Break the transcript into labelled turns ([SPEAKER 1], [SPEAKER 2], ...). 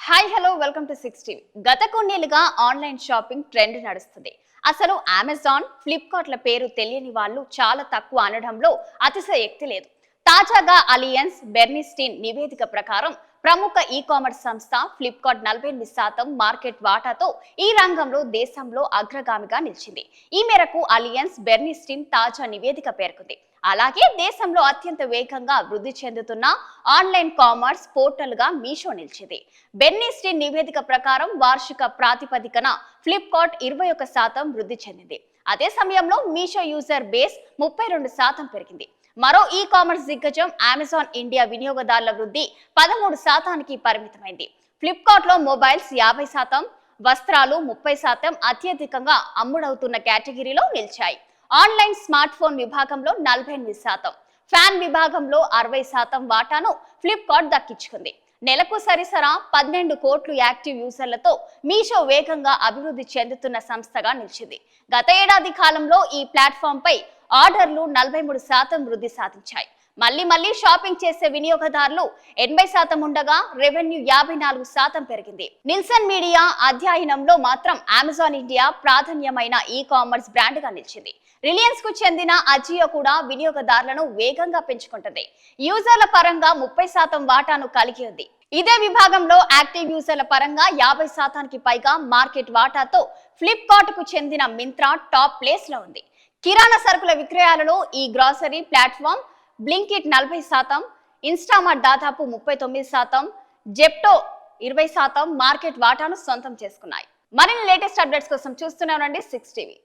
[SPEAKER 1] Hi hello welcome to 6 TV. గత కొన్నేళ్లుగా online shopping trend నడుస్తుంది. అసలు అమెజాన్, ఫ్లిప్కార్ట్ల పేరు తెలియని వాళ్ళు చాలా తక్కువ అనడంలో అతిశయోక్తి లేదు. తాజాగా అలియన్స్ బెర్నిస్టీన్ నివేదిక ప్రకారం ప్రముఖ ఈ-కామర్స్ సంస్థ ఫ్లిప్కార్ట్ 48% మార్కెట్ వాటాతో ఈ రంగంలో దేశంలో అగ్రగామిగా నిలిచింది. ఈ మేరకు అలియన్స్ బెర్నిస్టీన్ తాజా నివేదిక పేర్కొంది. అలాగే దేశంలో అత్యంత వేగంగా వృద్ధి చెందుతున్న ఆన్లైన్ కామర్స్ పోర్టల్ గా మీషో నిలిచింది. బెర్నిస్టీన్ నివేదిక ప్రకారం వార్షిక ప్రాతిపదికన ఫ్లిప్కార్ట్ 21% వృద్ధి చెందింది. అదే సమయంలో మీషో యూజర్ బేస్ 32% పెరిగింది. మరో ఈ కామర్స్ దిగ్గజం అమెజాన్ ఇండియా వినియోగదారుల వృద్ధి 13%కి పరిమితమైంది. ఫ్లిప్కార్ట్ లో మొబైల్స్ 50%, వస్త్రాలు 30% అత్యధికంగా అమ్ముడవుతున్న కేటగిరీలో నిలిచాయి. ఆన్లైన్ స్మార్ట్ ఫోన్ విభాగంలో 48%, ఫ్యాన్ విభాగంలో 60% వాటాను ఫ్లిప్కార్ట్ దక్కించుకుంది. నెలకు సరిసరా 12 కోట్ల యాక్టివ్ యూజర్లతో మీషో వేగంగా అభివృద్ధి చెందుతున్న సంస్థగా నిలిచింది. గత ఏడాది కాలంలో ఈ ప్లాట్ఫామ్ పై ఆర్డర్లు 43% వృద్ధి సాధించాయి. మళ్లీ షాపింగ్ చేసే వినియోగదారులు 80% ఉండగా రెవెన్యూ 54% పెరిగింది. నిల్సన్ మీడియా అధ్యయనంలో మాత్రం Amazon India ప్రాధాన్యమైన e commerce brand గా నిలిచింది. రిలయన్స్ కు చెందిన అజియో కూడా వినియోగదారులను వేగంగా పెంచుకుంటుంది. యూజర్ల పరంగా 30% వాటాను కలిగి ఉంది. ఇదే విభాగంలో యాక్టివ్ యూజర్ల పరంగా 50%కి పైగా మార్కెట్ వాటాతో ఫ్లిప్కార్ట్ కు చెందిన మింత్రా టాప్ ప్లేస్ లో ఉంది. కిరాణా సరుకుల విక్రయాలలో ఈ గ్రాసరీ ప్లాట్ఫామ్ బ్లింకిట్ 40%, ఇన్స్టామార్ట్ దాదాపు 39%, జెప్టో 20% మార్కెట్ వాటాను సొంతం చేసుకున్నాయి. మరిన్ని లేటెస్ట్ అప్డేట్స్ కోసం చూస్తూనే ఉండండి 6 టీవీ.